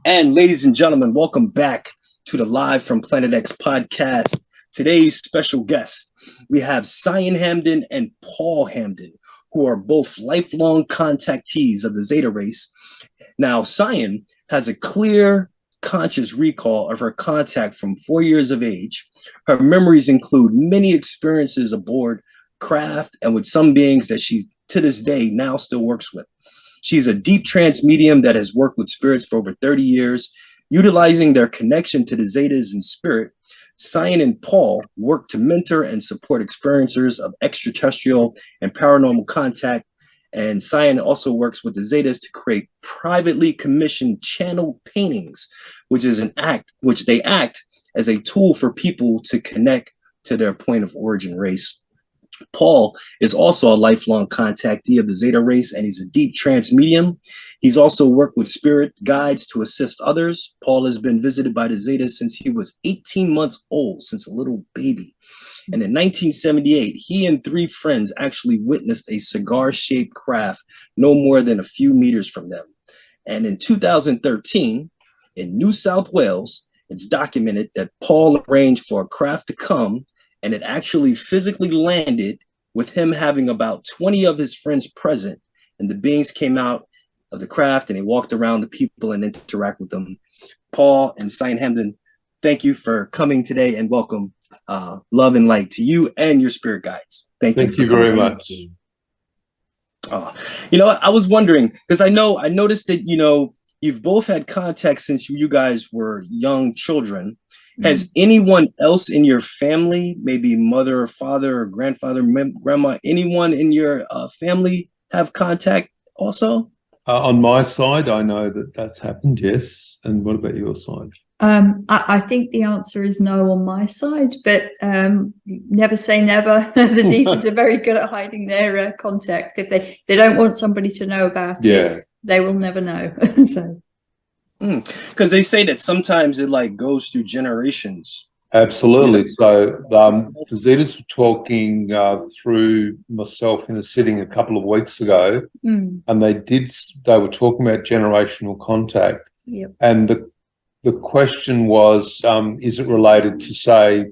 And ladies and gentlemen, welcome back to the Live from Planet X podcast. Today's special guests, we have Cyan Hamden and Paul Hamden, who are both lifelong contactees of the Zeta race. Now, Cyan has a clear, conscious recall of her contact from 4 years of age. Her memories include many experiences aboard craft and with some beings that she, to this day, now still works with. She's a deep trance medium that has worked with spirits for over 30 years. Utilizing their connection to the Zetas in spirit, Cyan and Paul work to mentor and support experiencers of extraterrestrial and paranormal contact. And Cyan also works with the Zetas to create privately commissioned channel paintings, which they act as a tool for people to connect to their point of origin race. Paul is also a lifelong contactee of the Zeta race, and he's a deep trance medium. He's also worked with spirit guides to assist others. Paul has been visited by the Zetas since he was 18 months old, since a little baby. And in 1978, he and three friends actually witnessed a cigar-shaped craft no more than a few meters from them. And in 2013, in New South Wales, it's documented that Paul arranged for a craft to come, and it actually physically landed with him having about 20 of his friends present. And the beings came out of the craft and they walked around the people and interact with them. Paul and Cyan Hamden, thank you for coming today and welcome. Love and light to you and your spirit guides. Thank you very much. I was wondering, because I noticed that, you've both had contact since you guys were young children. Has anyone else in your family, maybe mother or father or grandfather, grandma, anyone in your family have contact also? On my side, I know that that's happened, yes. And what about your side? I think the answer is no on my side, but never say never. The Zetas are very good at hiding their contact. If they don't want somebody to know about it, they will never know. So. Because they say that sometimes it goes through generations. Absolutely. So the Zetas were talking through myself in a sitting a couple of weeks ago, and they were talking about generational contact. Yep. And the question was, is it related to, say,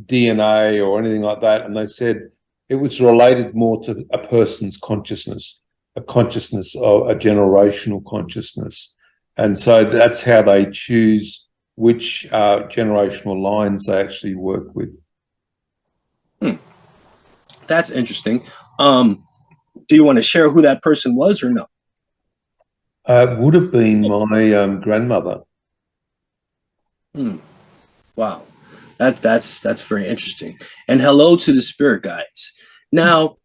DNA or anything like that? And they said it was related more to a person's consciousness, a generational consciousness. And so that's how they choose which generational lines they actually work with. That's interesting. Do you want to share who that person was or no? It would have been my grandmother. Wow. That's very interesting. And hello to the spirit guides. Now,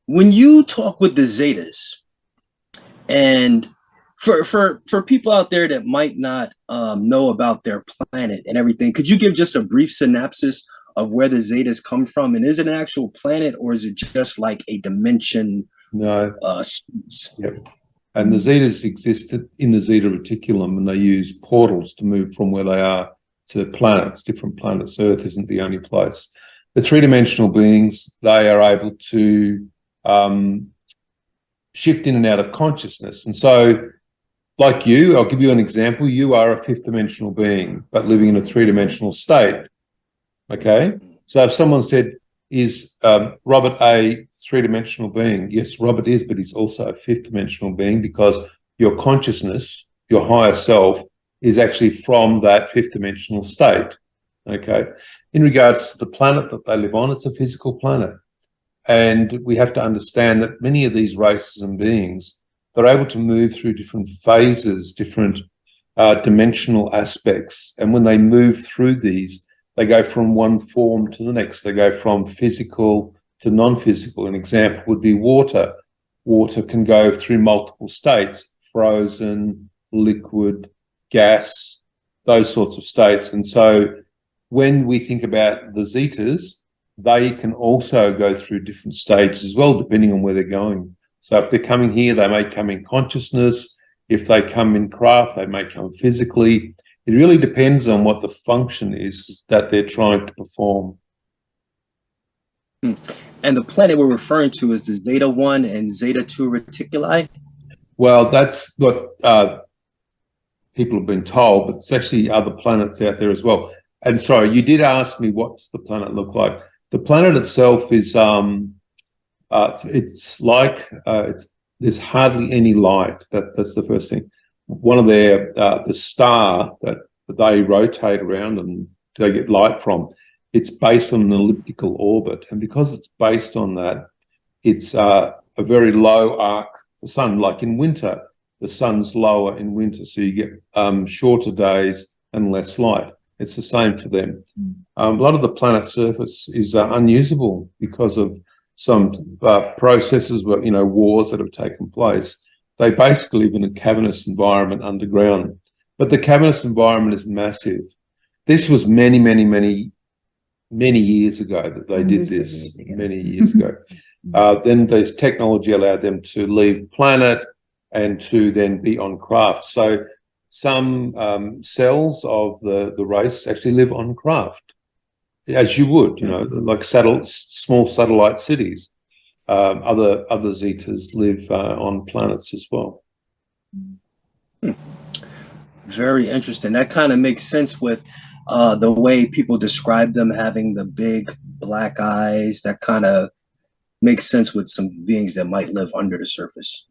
when you talk with the Zetas, and for people out there that might not know about their planet and everything, could you give just a brief synopsis of where the Zetas come from? And is it an actual planet or is it just like a dimension? No. Space? Yep. And the Zetas existed in the Zeta reticulum, and they use portals to move from where they are to planets, different planets. Earth isn't the only place. The three-dimensional beings, they are able to shift in and out of consciousness. And so, like you, I'll give you an example. You are a fifth-dimensional being, but living in a three-dimensional state, okay? So if someone said, is Robert a three-dimensional being? Yes, Robert is, but he's also a fifth-dimensional being because your consciousness, your higher self, is actually from that fifth-dimensional state, okay? In regards to the planet that they live on, it's a physical planet. And we have to understand that many of these races and beings, they're able to move through different phases, different dimensional aspects. And when they move through these, they go from one form to the next. They go from physical to non-physical. An example would be water. Water can go through multiple states, frozen, liquid, gas, those sorts of states. And so when we think about the Zetas, they can also go through different stages as well, depending on where they're going. So if they're coming here, they may come in consciousness. If they come in craft, they may come physically. It really depends on what the function is that they're trying to perform. And the planet we're referring to is the Zeta 1 and Zeta 2 reticuli? Well, that's what people have been told, but it's actually other planets out there as well. And sorry, you did ask me what's the planet look like. The planet itself is it's like there's hardly any light. That's the first thing. One of their the star that they rotate around and they get light from, it's based on an elliptical orbit, and because it's based on that, it's a very low arc. The sun, like in winter, the sun's lower in winter, so you get shorter days and less light. It's the same for them. A lot of the planet's surface is unusable because of some processes, wars that have taken place. They basically live in a cavernous environment underground, but the cavernous environment is massive. This was many, many, many, many years ago that they did this, many years ago. Then the technology allowed them to leave planet and to then be on craft. So some cells of the race actually live on craft, as you would, like small satellite cities. Other Zetas live on planets as well. Very interesting. That kind of makes sense with the way people describe them having the big black eyes. That kind of makes sense with some beings that might live under the surface.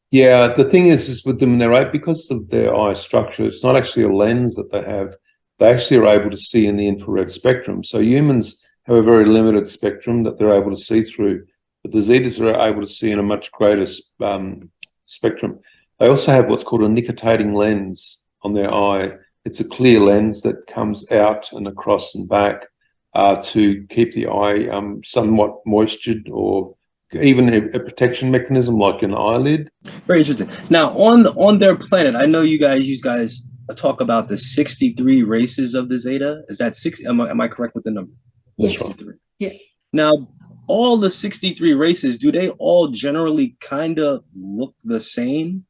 Yeah, the thing is with them, because of their eye structure, it's not actually a lens that they have. They actually are able to see in the infrared spectrum. So humans have a very limited spectrum that they're able to see through, but the Zetas are able to see in a much greater spectrum. They also have what's called a nictitating lens on their eye. It's a clear lens that comes out and across and back to keep the eye somewhat moistured, or even a protection mechanism like an eyelid. Very interesting. Now, on their planet, I know you guys talk about the 63 races of the Zeta. Is that 60? Am I correct with the number? That's 63. Right. Yeah. Now, all the 63 races, do they all generally kind of look the same?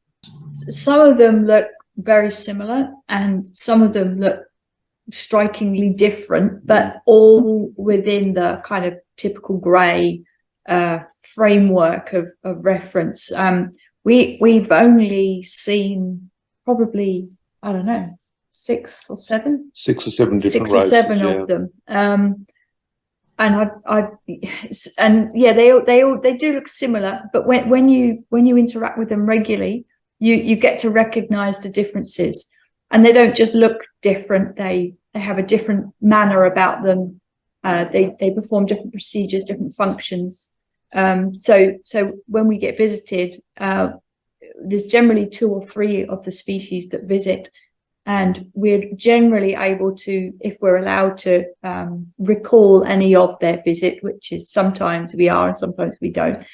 Some of them look very similar, and some of them look strikingly different, but all within the kind of typical grey framework of reference. We've only seen probably, I don't know, six or seven different races, of them. They do look similar, but when you interact with them regularly, you get to recognize the differences, and they don't just look different. They have a different manner about them. They perform different procedures, different functions. So when we get visited, there's generally 2 or 3 of the species that visit, and we're generally able to, if we're allowed to, recall any of their visit, which is sometimes we are and sometimes we don't.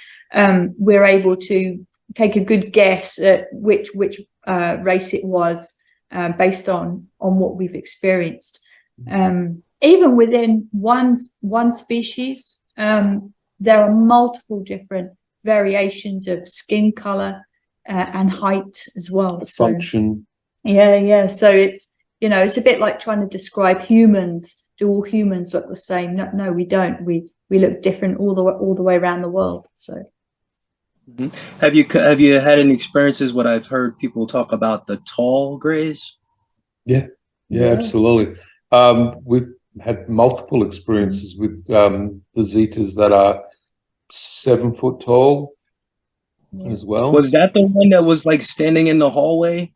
We're able to take a good guess at which race it was, based on what we've experienced. Even within one species, there are multiple different variations of skin color and height as well. Function. Yeah. So it's a bit like trying to describe humans. Do all humans look the same? No, we don't. We look different all the way around the world. So. Mm-hmm. Have you had any experiences? What I've heard people talk about the tall grays. Yeah, absolutely. We've had multiple experiences with the Zetas that are 7 foot tall as well. Was that the one that was like standing in the hallway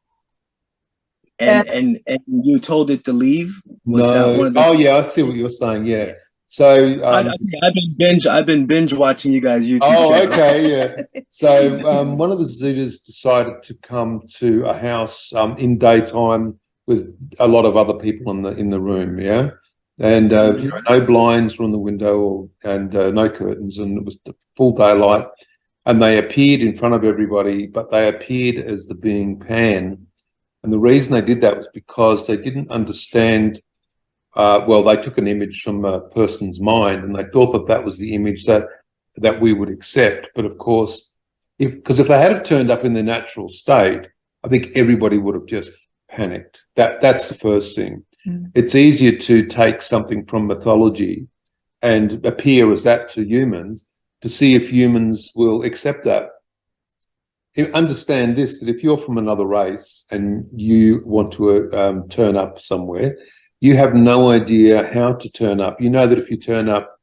and you told it to leave? Was that one of the? Oh yeah, I see what you're saying. Yeah. So I've been binge watching you guys YouTube channel. Okay, yeah. So one of the Zetas decided to come to a house in daytime with a lot of other people in the room, yeah. And no blinds were on the window and no curtains, and it was full daylight. And they appeared in front of everybody, but they appeared as the being Pan. And the reason they did that was because they didn't understand. They took an image from a person's mind, and they thought that was the image that we would accept. But of course, because if they had turned up in their natural state, I think everybody would have just panicked. That's the first thing. It's easier to take something from mythology and appear as that to humans, to see if humans will accept that. understand this, that if you're from another race and you want to turn up somewhere, you have no idea how to turn up. You know that if you turn up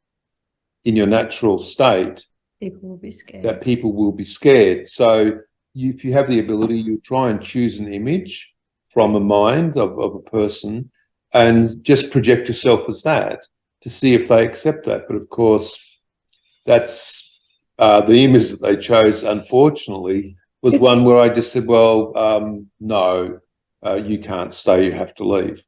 in your natural state, People will be scared. that people will be scared. So if you have the ability, you try and choose an image from a mind of a person and just project yourself as that to see if they accept that. But of course, that's the image that they chose, unfortunately, was one where I just said, well, no, you can't stay, you have to leave.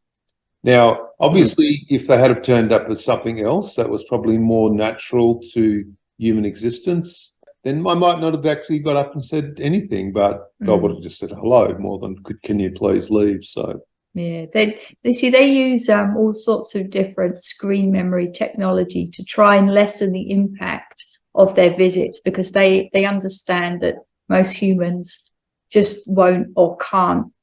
Now, obviously, if they had have turned up as something else that was probably more natural to human existence, then I might not have actually got up and said anything, but I would have just said hello more than can you please leave? So yeah, they use all sorts of different screen memory technology to try and lessen the impact of their visits, because they understand that most humans just won't or can't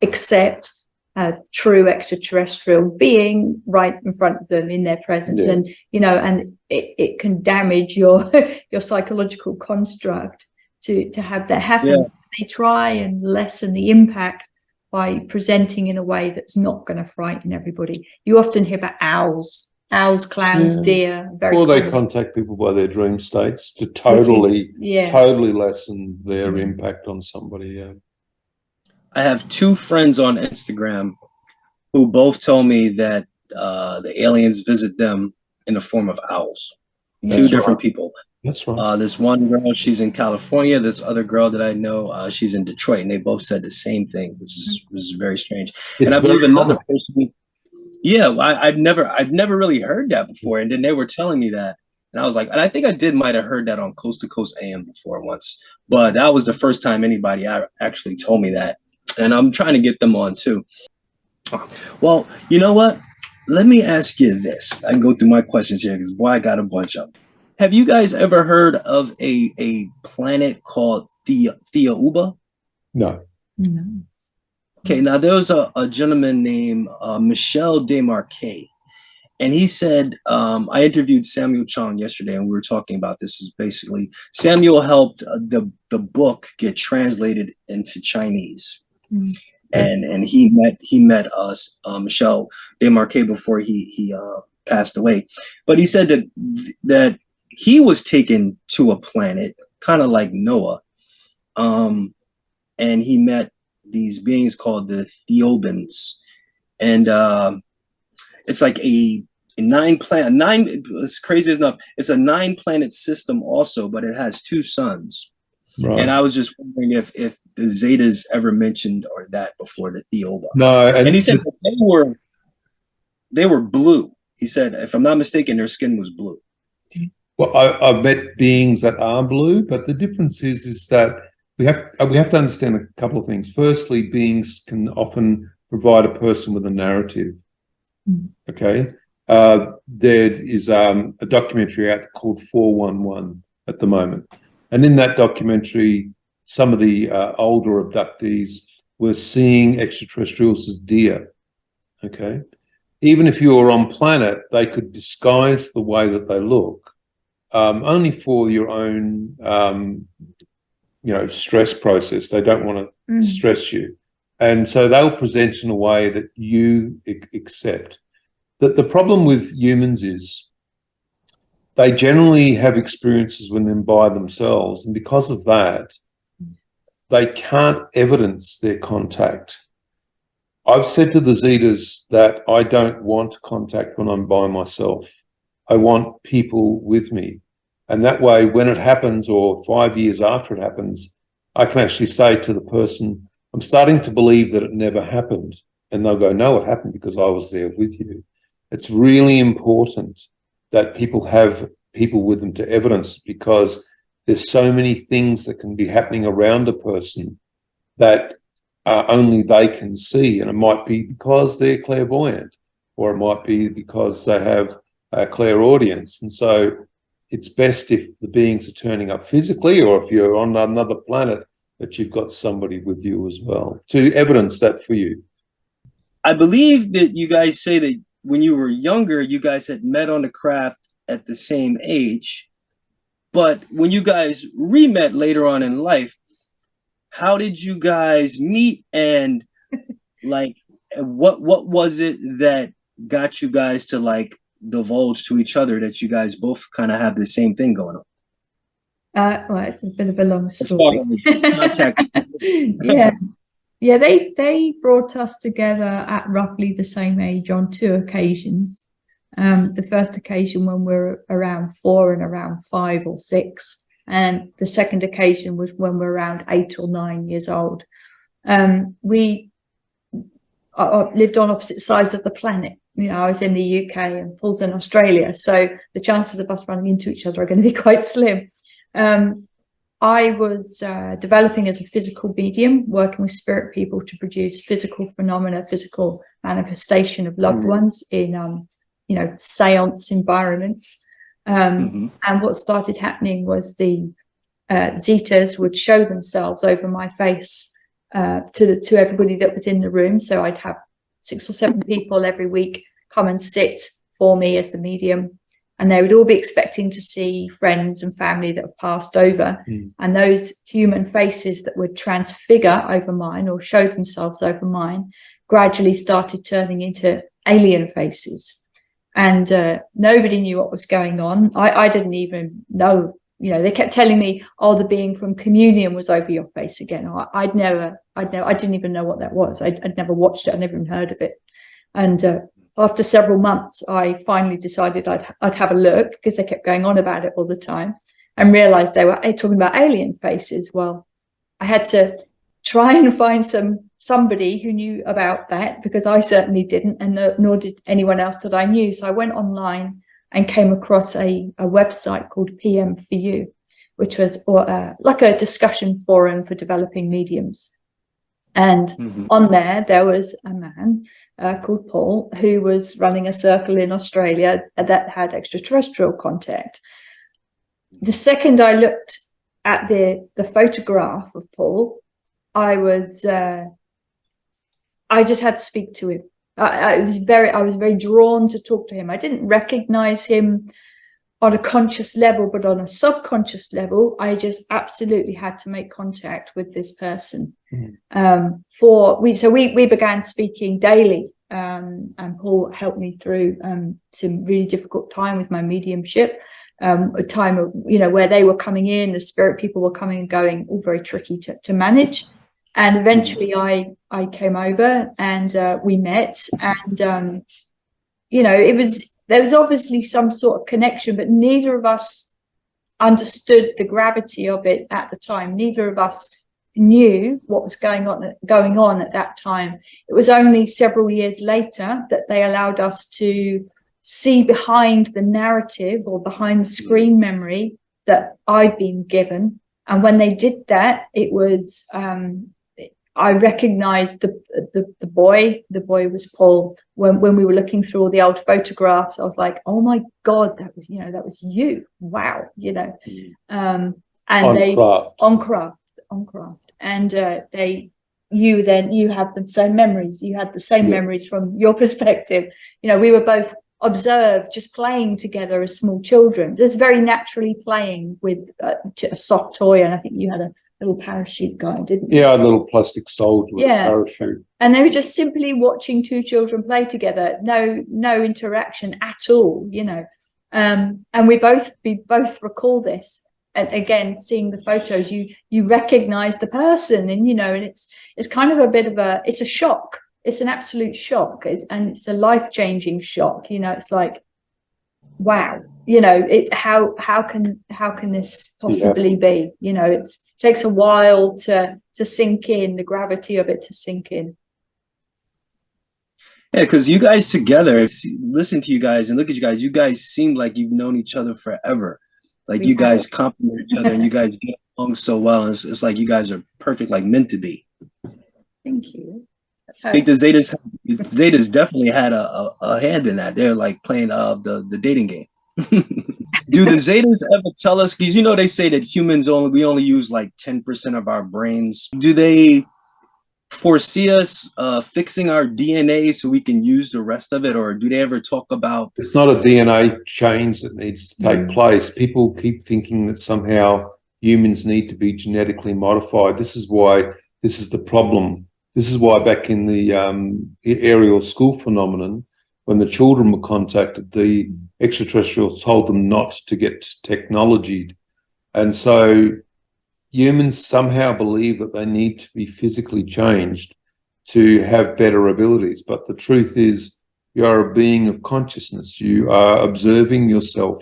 accept a true extraterrestrial being right in front of them in their presence. Yeah. And and it can damage your your psychological construct to have that happen. Yeah. So they try and lessen the impact by presenting in a way that's not going to frighten everybody. You often hear about owls, clowns, deer. Very or they common. contact people by their dream states to totally lessen their impact on somebody. Yeah. I have two friends on Instagram who both told me that the aliens visit them in the form of owls. Two different people. That's right. This one girl, she's in California. This other girl that I know, she's in Detroit, and they both said the same thing, which is very strange. And I believe another person. Yeah, I've never really heard that before, and then they were telling me that, and I was like, and I think I might have heard that on Coast to Coast AM before once, but that was the first time anybody actually told me that, and I'm trying to get them on too. Well, you know what? Let me ask you this. I can go through my questions here because boy, I got a bunch of them. Have you guys ever heard of a planet called Theauba? No. No. Okay, now there was a gentleman named Michel Desmarquet, and he said, I interviewed Samuel Chong yesterday, and we were talking about this. Is basically Samuel helped the book get translated into Chinese. And he met us, Michel Desmarquet, before he passed away. But he said that he was taken to a planet, kind of like Noah, and he met these beings called the Theobans, and it's like a it's crazy enough. It's a 9-planet system also, but it has 2 suns. Right. And I was just wondering if the Zetas ever mentioned or that before, the Theoba. No, and he said they were blue. He said, if I'm not mistaken, their skin was blue. Well, I've met beings that are blue, but the difference is that we have to understand a couple of things. Firstly, beings can often provide a person with a narrative. Okay, there is a documentary out called 411 at the moment. And in that documentary, some of the older abductees were seeing extraterrestrials as deer, okay? Even if you were on planet, they could disguise the way that they look, only for your own, stress process. They don't want to stress you. And so they'll present in a way that you accept. The problem with humans is they generally have experiences when they're by themselves, and because of that, they can't evidence their contact. I've said to the Zetas that I don't want contact when I'm by myself. I want people with me. And that way, when it happens, or 5 years after it happens, I can actually say to the person, I'm starting to believe that it never happened. And they'll go, no, it happened because I was there with you. It's really important that people have people with them to evidence, because there's so many things that can be happening around a person that only they can see. And it might be because they're clairvoyant, or it might be because they have a clairaudience. And so it's best if the beings are turning up physically, or if you're on another planet, that you've got somebody with you as well to evidence that for you. I believe that you guys say that when you were younger, you guys had met on the craft at the same age, but when you guys re-met later on in life, how did you guys meet, and like what was it that got you guys to like divulge to each other that you guys both kind of have the same thing going on? Well, it's a bit of a long As far story. as contact. Yeah. Yeah, they brought us together at roughly the same age on two occasions. The first occasion when we were around 4 and around 5 or 6, and the second occasion was when we were around 8 or 9 years old. We lived on opposite sides of the planet. You know, I was in the UK and Paul's in Australia, so the chances of us running into each other are going to be quite slim. I was developing as a physical medium, working with spirit people to produce physical phenomena, physical manifestation of loved ones in, you know, seance environments. And what started happening was the Zetas would show themselves over my face to everybody that was in the room. So I'd have 6 or 7 people every week come and sit for me as the medium. And they would all be expecting to see friends and family that have passed over. And those human faces that would transfigure over mine or show themselves over mine gradually started turning into alien faces. And nobody knew what was going on. I didn't even know, you know, they kept telling me, oh, the being from Communion was over your face again. I didn't even know what that was. I'd never watched it. I'd never even heard of it. And after several months, I finally decided I'd have a look, because they kept going on about it all the time, and realized they were talking about alien faces. Well, I had to try and find somebody who knew about that, because I certainly didn't, and nor did anyone else that I knew. So I went online and came across a website called PM4U, which was like a discussion forum for developing mediums. And on there was a man called Paul, who was running a circle in Australia that had extraterrestrial contact. The second I looked at the photograph of Paul, I just had to speak to him. I was very drawn to talk to him. I didn't recognize him on a conscious level, but on a subconscious level, I just absolutely had to make contact with this person. So we began speaking daily, and Paul helped me through some really difficult time with my mediumship, a time of, you know, where they were coming in, the spirit people were coming and going, all very tricky to manage. And eventually I came over and we met, and you know, there was obviously some sort of connection, but neither of us understood the gravity of it at the time. Neither of us knew what was going on at that time. It was only several years later that they allowed us to see behind the narrative or behind the screen memory that I'd been given. And when they did that, it was I recognized the boy. The boy was Paul. When we were looking through all the old photographs, I was like, oh my God, that was you. Wow, you know. And on craft. And you have the same memories. You had the same memories from your perspective. You know, we were both observed just playing together as small children, just very naturally playing with a soft toy. And I think you had a little parachute guy, didn't you? Yeah, a little plastic soldier with a parachute. And they were just simply watching 2 children play together, no interaction at all, you know. And we both recall this. And again, seeing the photos, you recognize the person, and you know, and it's kind of a bit of it's a shock. It's an absolute shock, and it's a life-changing shock. You know, it's like, wow, you know, how can this possibly be? You know, it takes a while to sink in, the gravity of it to sink in. Yeah, because you guys together, listen to you guys and look at you guys seem like you've known each other forever. Like you guys complement each other and you guys get along so well. And it's like you guys are perfect, like meant to be. Thank you. I think the Zetas definitely had a hand in that. They're like playing the dating game. Do the Zetas ever tell us, because you know they say that humans we only use like 10% of our brains. Do they foresee us fixing our DNA so we can use the rest of it, or do they ever talk about? It's not a DNA change that needs to take place. People keep thinking that somehow humans need to be genetically modified. This is the problem. This is why back in the aerial school phenomenon, when the children were contacted, the extraterrestrials told them not to get technologied. And so humans somehow believe that they need to be physically changed to have better abilities. But the truth is, you are a being of consciousness. You are observing yourself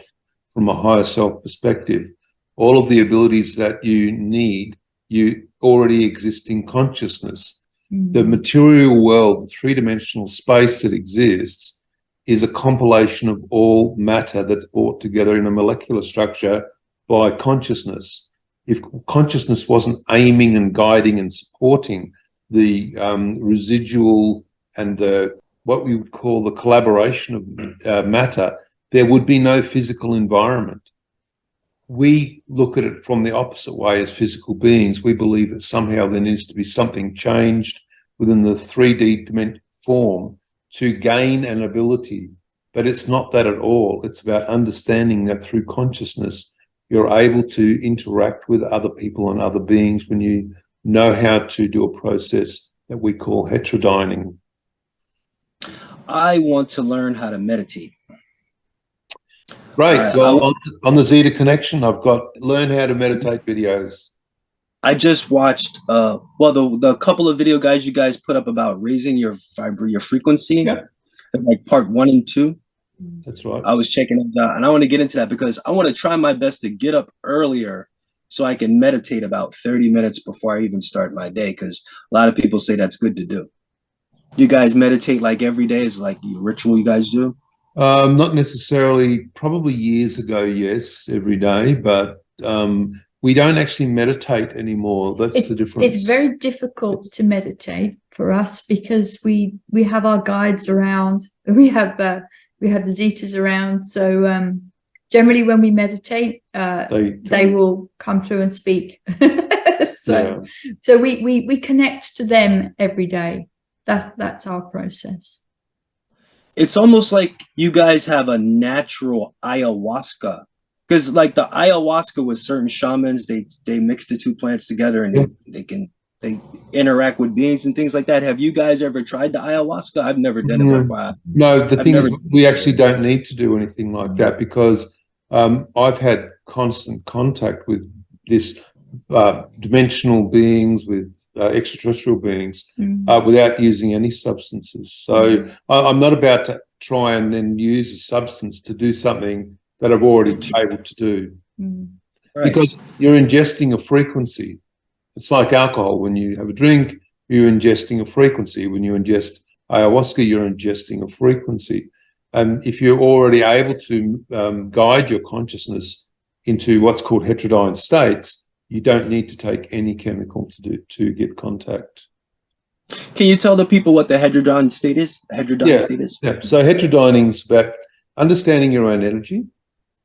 from a higher self perspective. All of the abilities that you need, you already exist in consciousness. The material world, the three-dimensional space that exists, is a compilation of all matter that's brought together in a molecular structure by consciousness. If consciousness wasn't aiming and guiding and supporting the residual and what we would call the collaboration of matter, there would be no physical environment. We look at it from the opposite way as physical beings. We believe that somehow there needs to be something changed within the 3D form to gain an ability. But it's not that at all. It's about understanding that through consciousness, you're able to interact with other people and other beings when you know how to do a process that we call heterodyning. I want to learn how to meditate. Great. Well, on the Zeta Connection, I've got learn how to meditate videos. I just watched the couple of video guys you guys put up about raising your frequency, yeah. Like part 1 and 2. That's right. I was checking it out, and I want to get into that because I want to try my best to get up earlier so I can meditate about 30 minutes before I even start my day, because a lot of people say that's good to do. You guys meditate like every day? Is like your ritual you guys do? Not necessarily. Probably years ago, yes, every day, but we don't actually meditate anymore. That's the difference. It's very difficult to meditate for us because we have our guides around. We have the Zetas around. So generally, when we meditate, they will come through and speak. So we connect to them every day. That's our process. It's almost like you guys have a natural ayahuasca, because like the ayahuasca with certain shamans, they mix the two plants together and they interact with beings and things like that. Have you guys ever tried the ayahuasca? I've never done it before. No, the thing is, we actually don't need to do anything like that because I've had constant contact with this dimensional beings, with extraterrestrial beings, without using any substances. So I'm not about to try and then use a substance to do something that I've already been able to do. Right. Because you're ingesting a frequency. It's like alcohol. When you have a drink, you're ingesting a frequency. When you ingest ayahuasca, you're ingesting a frequency. And if you're already able to guide your consciousness into what's called heterodyne states, you don't need to take any chemical to get contact. Can you tell the people what the heterodyne state is? State is? Yeah. So heterodyning is about understanding your own energy.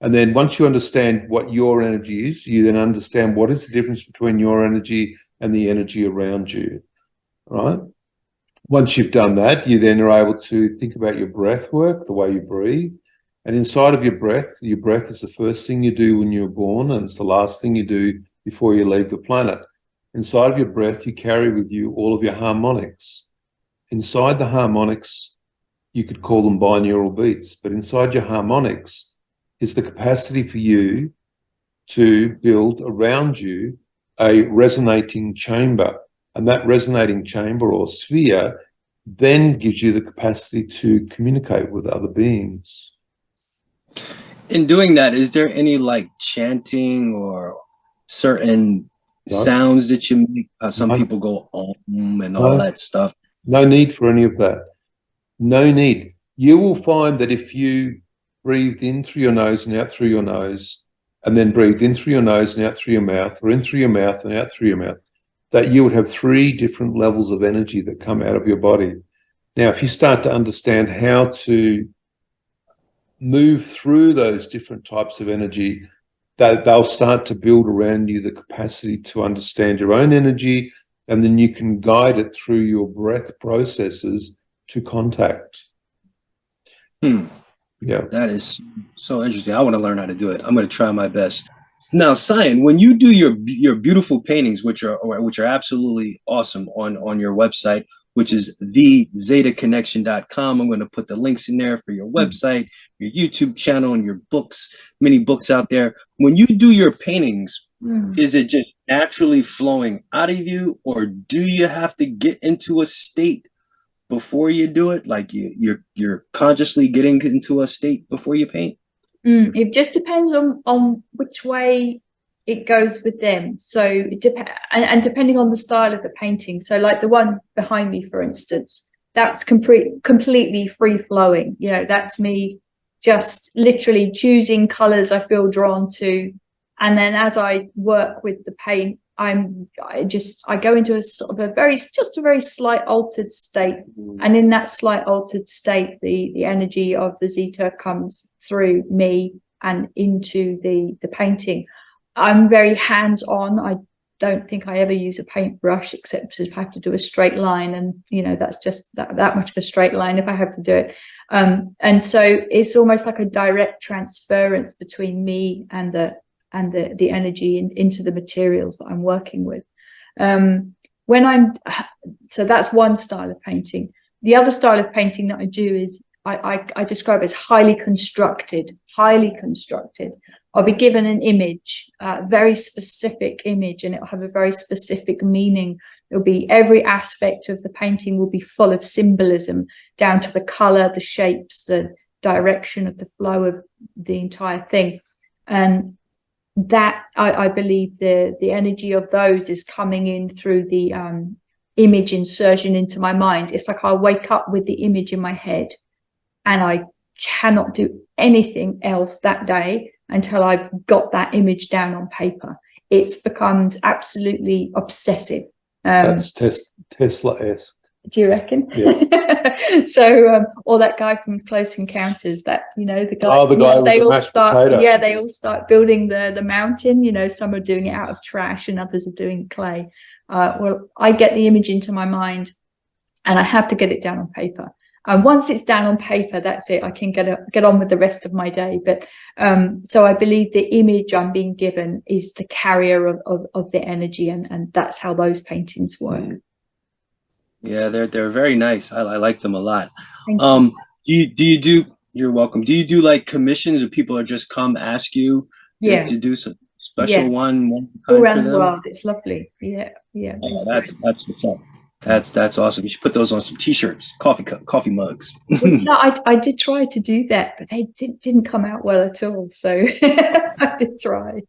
And then once you understand what your energy is, you then understand what is the difference between your energy and the energy around you, right? Once you've done that, you then are able to think about your breath work, the way you breathe. And inside of your breath is the first thing you do when you're born, and it's the last thing you do before you leave the planet. Inside of your breath, you carry with you all of your harmonics. Inside the harmonics, you could call them binaural beats, but inside your harmonics is the capacity for you to build around you a resonating chamber. And that resonating chamber or sphere then gives you the capacity to communicate with other beings. In doing that, is there any like chanting or certain sounds that you make? Some people go and all that stuff. No need for any of that. No need. You will find that if you breathed in through your nose and out through your nose, and then breathed in through your nose and out through your mouth, or in through your mouth and out through your mouth, that you would have 3 different levels of energy that come out of your body. Now, if you start to understand how to move through those different types of energy, they'll start to build around you the capacity to understand your own energy, and then you can guide it through your breath processes to contact. Yeah, that is so interesting. I want to learn how to do it. I'm going to try my best. Now, Cyan, when you do your beautiful paintings, which are absolutely awesome on your website, which is thezetaconnection.com. I'm going to put the links in there for your website, your YouTube channel, and your books, many books out there. When you do your paintings, is it just naturally flowing out of you, or do you have to get into a state before you do it? Like you're consciously getting into a state before you paint? It just depends on which way it goes with them. So and depending on the style of the painting. So like the one behind me, for instance, that's completely free flowing. You know, that's me just literally choosing colors I feel drawn to, and then as I work with the paint, I go into a sort of a very slight altered state, and in that slight altered state, the energy of the Zeta comes through me and into the painting. I'm very hands-on. I don't think I ever use a paintbrush except if I have to do a straight line, and you know that's just that much of a straight line if I have to do it. And so it's almost like a direct transference between me and the energy into the materials that I'm working with. So that's one style of painting. The other style of painting that I do is I describe it as highly constructed. I'll be given an image, a very specific image, and it'll have a very specific meaning. It'll be every aspect of the painting will be full of symbolism, down to the color, the shapes, the direction of the flow of the entire thing. And that I believe the energy of those is coming in through the image insertion into my mind. It's like I wake up with the image in my head, and I cannot do anything else that day until I've got that image down on paper. It's become absolutely obsessive. That's Tesla-esque. Do you reckon? Yeah. So, or that guy from Close Encounters, that, you know, the guy. Oh, the guy with the mashed potato. Yeah, they all start building the mountain. You know, some are doing it out of trash, and others are doing clay. Well, I get the image into my mind, and I have to get it down on paper. And once it's down on paper, that's it. I can get on with the rest of my day. But so I believe the image I'm being given is the carrier of the energy, and that's how those paintings work. Yeah, they're very nice. I like them a lot. Thank you. You're welcome. Do you do like commissions, or people are just come ask you to do some special one all time around for the them? world? It's lovely. Yeah. Oh, that's what's up. That's awesome. You should put those on some t-shirts, coffee mugs. No, I did try to do that, but they didn't come out well at all. So I did try.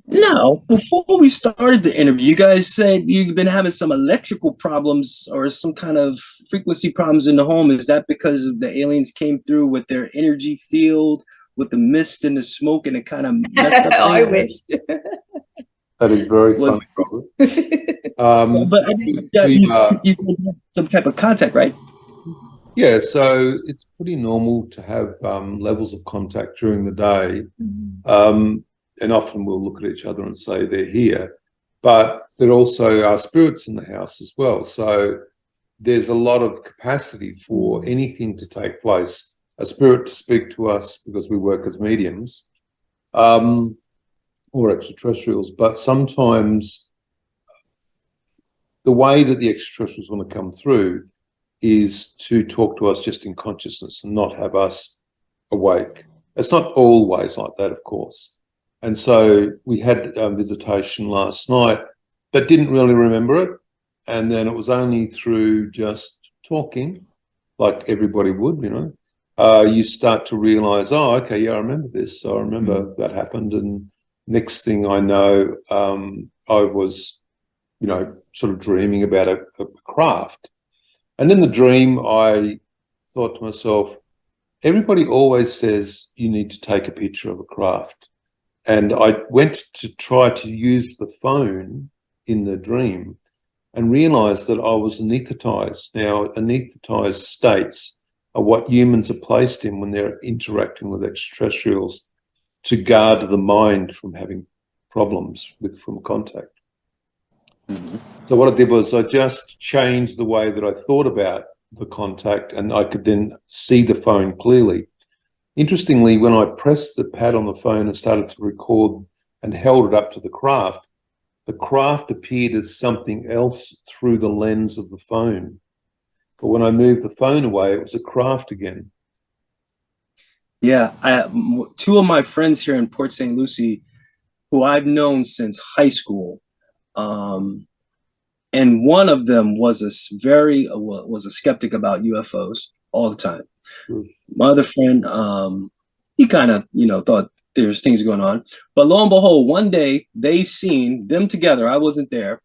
Now, before we started the interview, you guys said you've been having some electrical problems or some kind of frequency problems in the home. Is that because of the aliens came through with their energy field, with the mist and the smoke, and it kind of messed up things? I wish. That is very funny, Robert. But you some type of contact, right? Yeah, so it's pretty normal to have levels of contact during the day. And often we'll look at each other and say they're here, but there also are spirits in the house as well. So there's a lot of capacity for anything to take place, a spirit to speak to us because we work as mediums, or extraterrestrials. But sometimes the way that the extraterrestrials want to come through is to talk to us just in consciousness and not have us awake. It's not always like that, of course. And so we had visitation last night, but didn't really remember it. And then it was only through just talking, like everybody would, you know, you start to realize, oh, okay, yeah, I remember this. I remember that happened. And next thing I know, I was, you know, sort of dreaming about a craft. And in the dream, I thought to myself, everybody always says you need to take a picture of a craft. And I went to try to use the phone in the dream and realized that I was anesthetized. Now, anesthetized states are what humans are placed in when they're interacting with extraterrestrials to guard the mind from having problems from contact. So what I did was I just changed the way that I thought about the contact, and I could then see the phone clearly. Interestingly, when I pressed the pad on the phone and started to record and held it up to the craft appeared as something else through the lens of the phone. But when I moved the phone away, it was a craft again. Yeah, two of my friends here in Port St. Lucie, who I've known since high school, and one of them was was a skeptic about UFOs all the time. My other friend, he kind of thought there's things going on, but lo and behold, one day they seen them together. I wasn't there.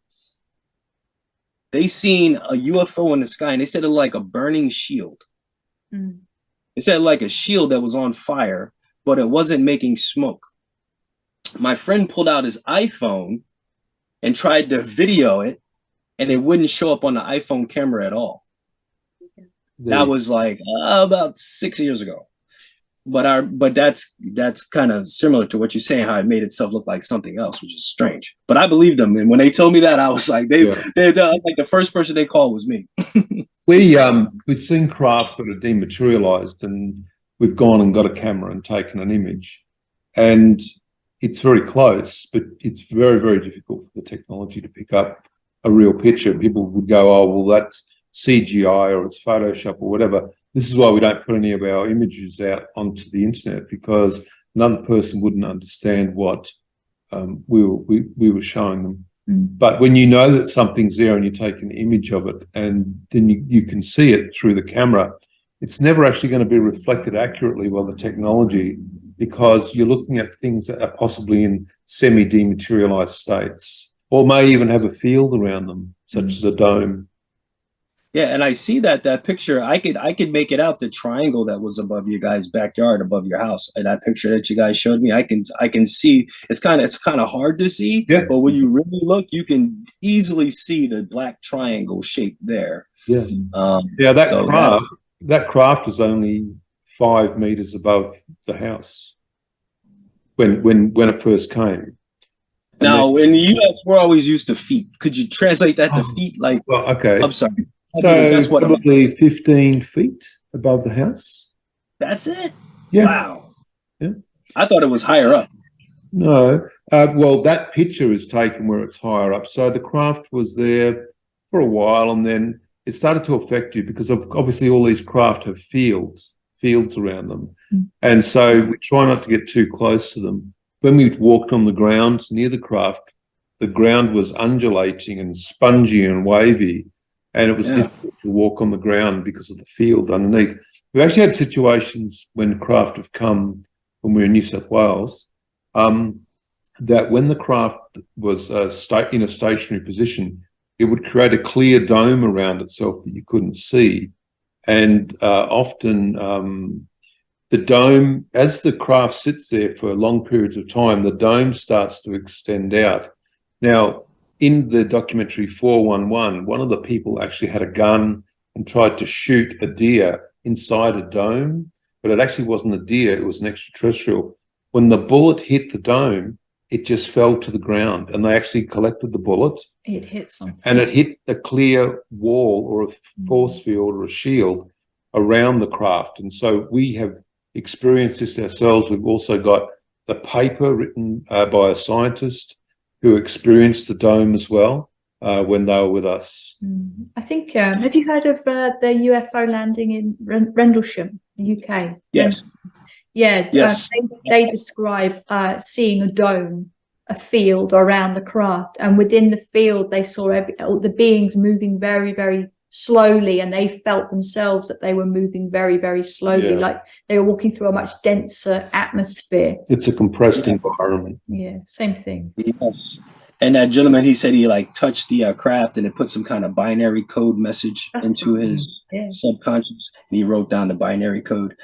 They seen a UFO in the sky, and they said it like a burning shield. Mm. It said like a shield that was on fire, but it wasn't making smoke. My friend pulled out his iPhone and tried to video it, and it wouldn't show up on the iPhone camera at all. That was like about 6 years ago. But that's kind of similar to what you're saying, how it made itself look like something else, which is strange. But I believe them, and when they told me that, I was like, they like the first person they called was me. We've seen craft that are dematerialized, and we've gone and got a camera and taken an image, and it's very close, but it's very, very difficult for the technology to pick up a real picture. People would go, oh, well, that's CGI or it's Photoshop or whatever. This is why we don't put any of our images out onto the internet, because another person wouldn't understand what we were showing them. But when you know that something's there and you take an image of it and then you can see it through the camera, it's never actually going to be reflected accurately by the technology, because you're looking at things that are possibly in semi-dematerialized states, or may even have a field around them, such as a dome. Yeah, and I see that picture. I could make it out, the triangle that was above your guys' backyard, above your house. And that picture that you guys showed me, I can see. It's kind of hard to see, but when you really look, you can easily see the black triangle shape there. Yeah, that craft is only 5 meters above the house when it first came. Now, in the U.S., we're always used to feet. Could you translate that to feet? Like, well, okay, I'm sorry. So that's probably 15 feet above the house. That's it? Yeah. Wow. Yeah. I thought it was higher up. No. Well, that picture is taken where it's higher up. So the craft was there for a while, and then it started to affect you because obviously all these craft have fields around them. And so we try not to get too close to them. When we walked on the ground near the craft, the ground was undulating and spongy and wavy. And it was difficult to walk on the ground because of the field underneath. We've actually had situations when craft have come, when we were in New South Wales, that when the craft was in a stationary position, it would create a clear dome around itself that you couldn't see. And often the dome, as the craft sits there for long periods of time, the dome starts to extend out. Now, in the documentary 411, one of the people actually had a gun and tried to shoot a deer inside a dome, but it actually wasn't a deer, it was an extraterrestrial. When the bullet hit the dome, it just fell to the ground, and they actually collected the bullet. It hit something. And it hit a clear wall or a force field or a shield around the craft. And so we have experienced this ourselves. We've also got the paper written by a scientist who experienced the dome as well when they were with us. I think, have you heard of the UFO landing in Rendlesham, the UK? Yes. Yes. They describe seeing a dome, a field around the craft, and within the field they saw the beings moving very, very slowly, and they felt themselves that they were moving very, very slowly, like they were walking through a much denser atmosphere. It's a compressed environment. Yeah, same thing. Yes. And that gentleman, he said he like touched the craft and it put some kind of binary code message into his subconscious, and he wrote down the binary code.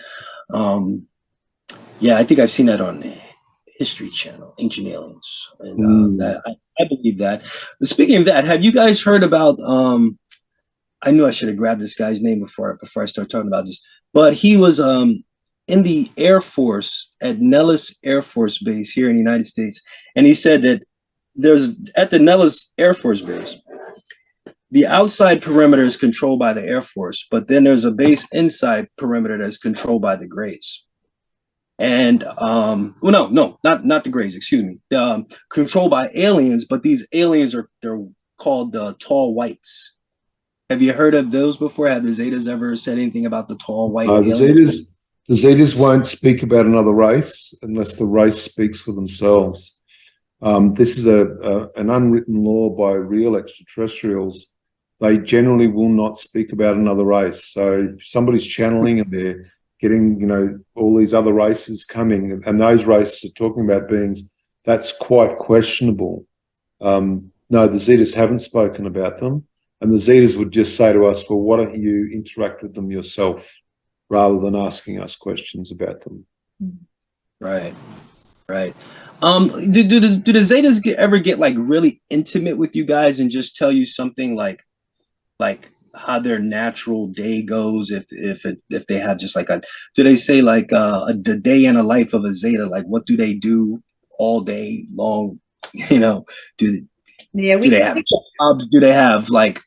I think I've seen that on the History Channel, Ancient Aliens, and that I believe that. But speaking of that, have you guys heard about? I knew I should have grabbed this guy's name before I start talking about this, but he was in the Air Force at Nellis Air Force Base here in the United States, and he said that there's at the Nellis Air Force Base, the outside perimeter is controlled by the Air Force, but then there's a base inside perimeter that's controlled by the Greys. and well, no, not the Greys, excuse me. Controlled by aliens, but these aliens they're called the Tall Whites. Have you heard of those before? Have the Zetas ever said anything about the tall white The aliens? Zetas won't speak about another race unless the race speaks for themselves. This is an unwritten law by real extraterrestrials. They generally will not speak about another race. So if somebody's channeling and they're getting, all these other races coming, and those races are talking about beings, that's quite questionable. No, the Zetas haven't spoken about them. And the Zetas would just say to us, well, why don't you interact with them yourself rather than asking us questions about them? Right, right. Do the Zetas ever get like really intimate with you guys and just tell you something like how their natural day goes? If they have just like do they say like the day in a life of a Zeta? Like what do they do all day long? Do Yeah, do they have jobs? Do they have like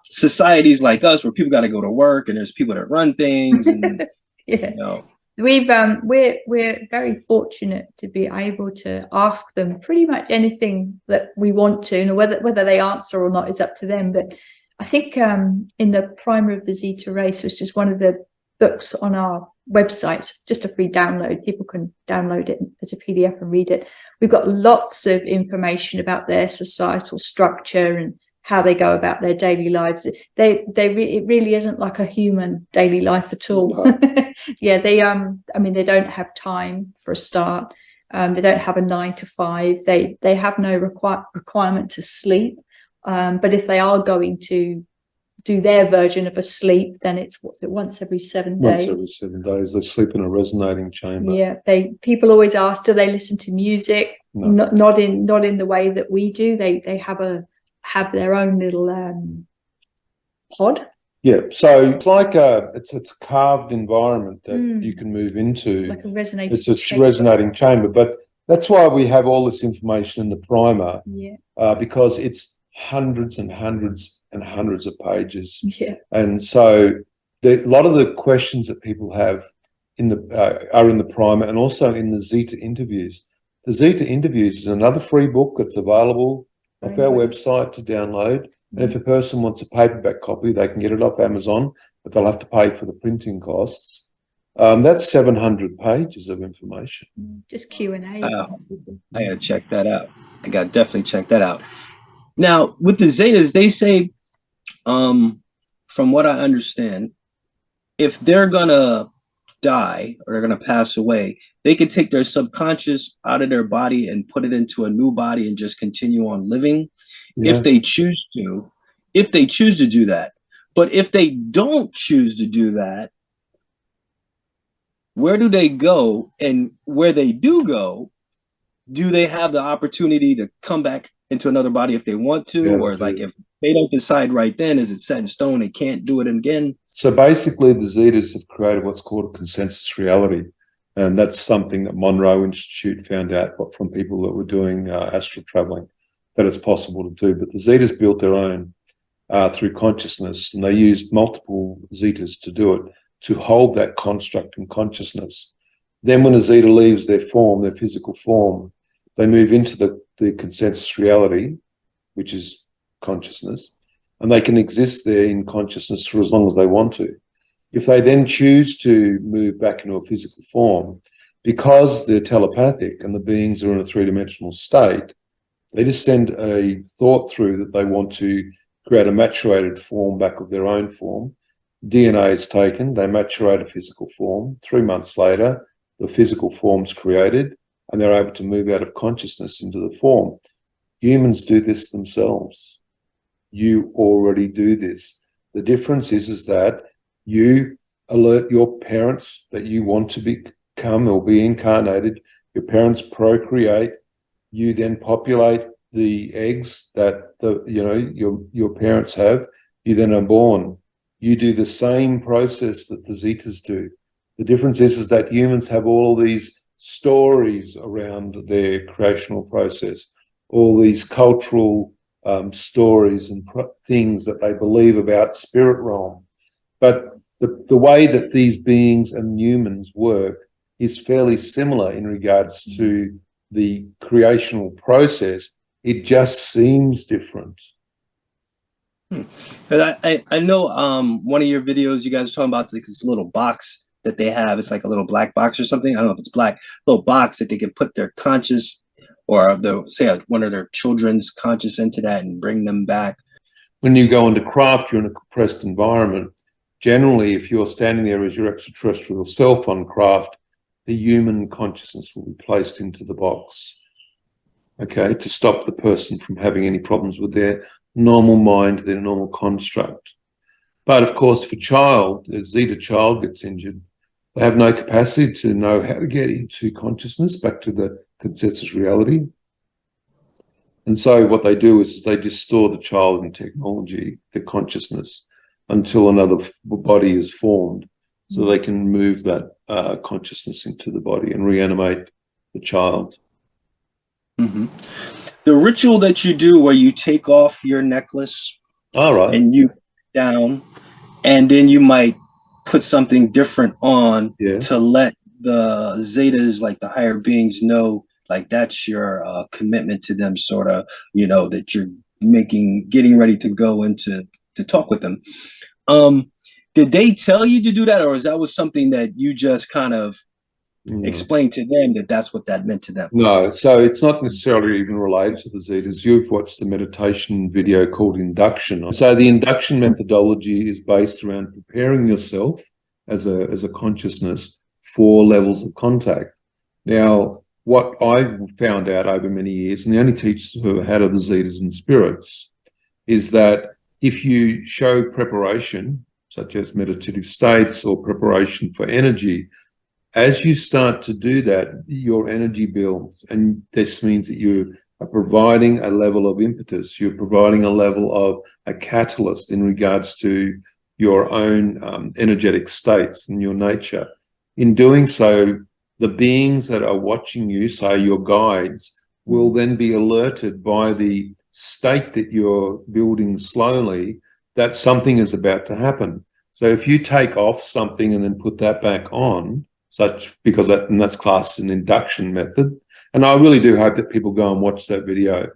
societies like us where people got to go to work and there's people that run things and yeah. We're very fortunate to be able to ask them pretty much anything that we want to, and whether they answer or not is up to them. But I think in the Primer of the Zeta Race, which is one of the books on our website, it's just a free download. People can download it as a PDF and read it. We've got lots of information about their societal structure and how they go about their daily lives. It really isn't like a human daily life at all. Yeah, they don't have time for a start. They don't have a 9 to 5. They have no requirement to sleep. But if they are going to do their version of a sleep, then it's once every 7 days. Once every 7 days, they sleep in a resonating chamber. Yeah, people always ask, do they listen to music? No. Not in the way that we do. They have their own little pod. Yeah, so it's like it's a carved environment that you can move into. Like a resonating It's a resonating chamber, but that's why we have all this information in the primer. Yeah. Because it's hundreds and hundreds and hundreds of pages. Yeah. And so a lot of the questions that people have are in the primer and also in the Zeta interviews. The Zeta interviews is another free book that's available off our website to download. And if a person wants a paperback copy, they can get it off Amazon, but they'll have to pay for the printing costs. That's 700 pages of information. Just Q&A. I gotta check that out. I gotta definitely check that out. Now, with the Zetas, they say, from what I understand, if they're gonna die or they're gonna pass away, they can take their subconscious out of their body and put it into a new body and just continue on living. Yeah. If they choose to do that. But if they don't choose to do that, where do they go? And where they do go, do they have the opportunity to come back into another body if they want to? Yeah, or like if they don't decide right then, is it set in stone? They can't do it again? So basically the Zetas have created what's called a consensus reality. And that's something that Monroe Institute found out from people that were doing astral traveling, that it's possible to do. But the Zetas built their own through consciousness, and they used multiple Zetas to do it, to hold that construct in consciousness. Then when a Zeta leaves their form, their physical form, they move into the consensus reality, which is consciousness, and they can exist there in consciousness for as long as they want to. If they then choose to move back into a physical form, because they're telepathic and the beings are in a three-dimensional state, they just send a thought through that they want to create a maturated form back of their own form. DNA is taken, they maturate a physical form. 3 months later, the physical form's created and they're able to move out of consciousness into the form. Humans do this themselves. You already do this. The difference is that you alert your parents that you want to become or be incarnated. Your parents procreate. You then populate the eggs that your parents have. You then are born. You do the same process that the Zetas do. The difference is that humans have all these stories around their creational process, all these cultural stories and things that they believe about spirit realm. But the way that these beings and humans work is fairly similar in regards to the creational process. It just seems different. I know one of your videos you guys are talking about this little box that they have. It's like a little black box or something. I don't know if it's black, little box that they can put their conscious or one of their children's conscious into that and bring them back. When you go into craft, you're in a compressed environment. Generally, if you're standing there as your extraterrestrial self on craft, the human consciousness will be placed into the box, okay, to stop the person from having any problems with their normal mind, their normal construct. But of course, if a Zeta child gets injured, they have no capacity to know how to get into consciousness, back to the consensus reality. And so what they do is they just store the child in technology, their consciousness, until another body is formed, so they can move that consciousness into the body and reanimate the child. Mm-hmm. The ritual that you do where you take off your necklace and you down, and then you might put something different on to let the Zetas, like the higher beings, know, like that's your commitment to them, sort of, that you're getting ready to go into to talk with them. Did they tell you to do that, or is that was something that you just kind of explained to them that that's what that meant to them? No, so it's not necessarily even related to the Zetas. You've watched the meditation video called induction. So the induction methodology is based around preparing yourself as a consciousness for levels of contact. Now, what I found out over many years, and the only teachers who have had of the Zetas and spirits, is that if you show preparation, such as meditative states or preparation for energy, as you start to do that, your energy builds. And this means that you are providing a level of impetus. You're providing a level of a catalyst in regards to your own energetic states and your nature. In doing so, the beings that are watching you, say your guides, will then be alerted by the state that you're building slowly that something is about to happen. So if you take off something and then put that back on, because that's classed as an induction method, and I really do hope that people go and watch that video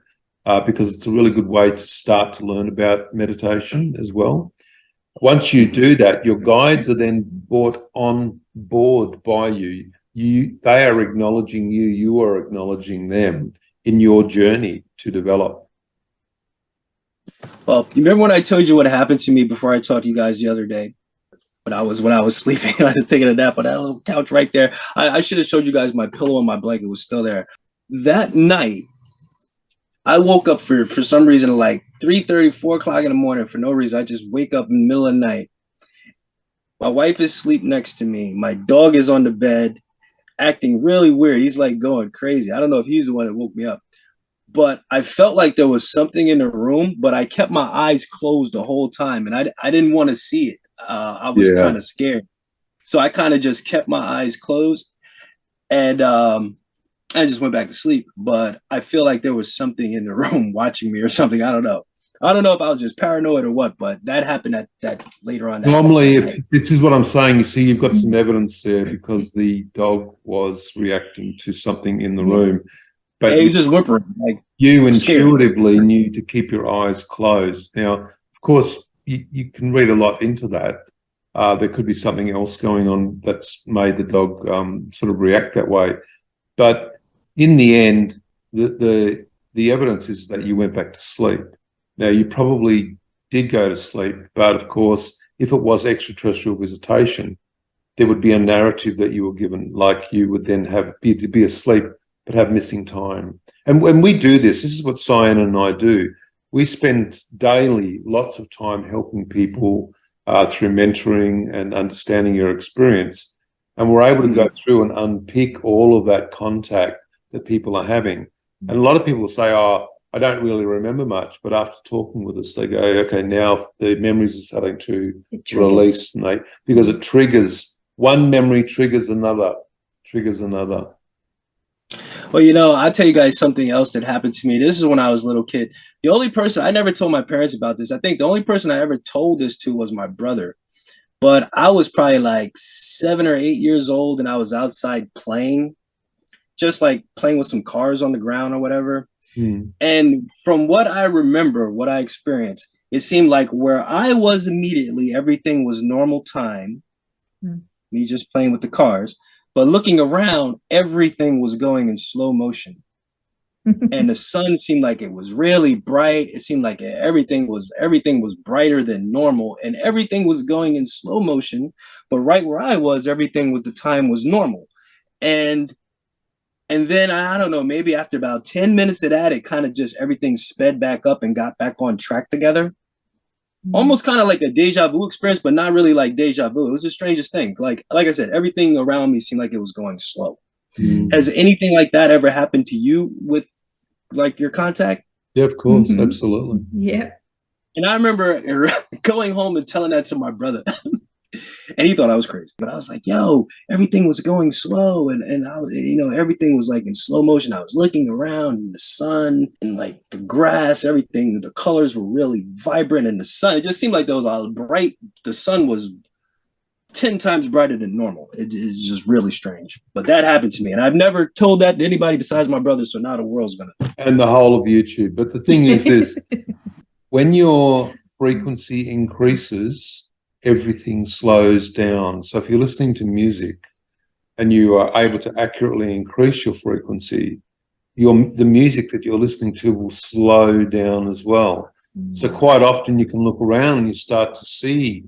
because it's a really good way to start to learn about meditation as well. Once you do that, your guides are then brought on board by you. They are acknowledging you. You are acknowledging them in your journey to develop. Well, you remember when I told you what happened to me before I talked to you guys the other day? When I was sleeping, I was taking a nap on that little couch right there. I should have showed you guys my pillow and my blanket was still there. That night, I woke up for some reason at like 3:30, 4 o'clock in the morning for no reason. I just wake up in the middle of the night. My wife is asleep next to me. My dog is on the bed, acting really weird. He's like going crazy. I don't know if he's the one that woke me up. But I felt like there was something in the room, but I kept my eyes closed the whole time, and I didn't want to see it. I was kind of scared. So I kind of just kept my eyes closed, and I just went back to sleep. But I feel like there was something in the room watching me or something. I don't know. I don't know if I was just paranoid or what, but that happened that later on. Normally, if this is what I'm saying, you see, you've got some evidence there because the dog was reacting to something in the room. But he was just whimpering. Like you intuitively knew to keep your eyes closed. Now, of course, you can read a lot into that. There could be something else going on that's made the dog sort of react that way. But in the end, the evidence is that you went back to sleep. Now, you probably did go to sleep, but of course, if it was extraterrestrial visitation, there would be a narrative that you were given, like you would then be asleep, but have missing time. And when we do this is what Cyan and I do. We spend daily lots of time helping people through mentoring and understanding your experience. And we're able to go through and unpick all of that contact that people are having. And a lot of people say, oh, I don't really remember much. But after talking with us, they go, okay, now the memories are starting to release. Because it triggers, one memory triggers another. Well, I'll tell you guys something else that happened to me. This is when I was a little kid. The only person, I never told my parents about this. I think the only person I ever told this to was my brother. But I was probably like 7 or 8 years old, and I was outside playing, just like playing with some cars on the ground or whatever. Mm. And from what I remember, what I experienced, it seemed like where I was immediately, everything was normal time, me just playing with the cars. But looking around, everything was going in slow motion. And the sun seemed like it was really bright. It seemed like everything was brighter than normal, and everything was going in slow motion. But right where I was, everything with the time was normal. And and then I don't know, maybe after about 10 minutes of that, it kind of just everything sped back up and got back on track together. Almost kind of like a deja vu experience, but not really like deja vu. It was the strangest thing. Like I said, everything around me seemed like it was going slow. Has anything like that ever happened to you with like your contact? Yeah, of course, absolutely. Yeah. And I remember going home and telling that to my brother. And he thought I was crazy. But I was like, yo, everything was going slow. And I was, everything was like in slow motion. I was looking around in the sun and like the grass, everything, the colors were really vibrant. And the sun, it just seemed like there was a bright, the sun was 10 times brighter than normal. It's just really strange. But that happened to me. And I've never told that to anybody besides my brother. So now the world's going to. And the whole of YouTube. But the thing is this, when your frequency increases, everything slows down. So if you're listening to music and you are able to accurately increase your frequency, the music that you're listening to will slow down as well. So quite often you can look around and you start to see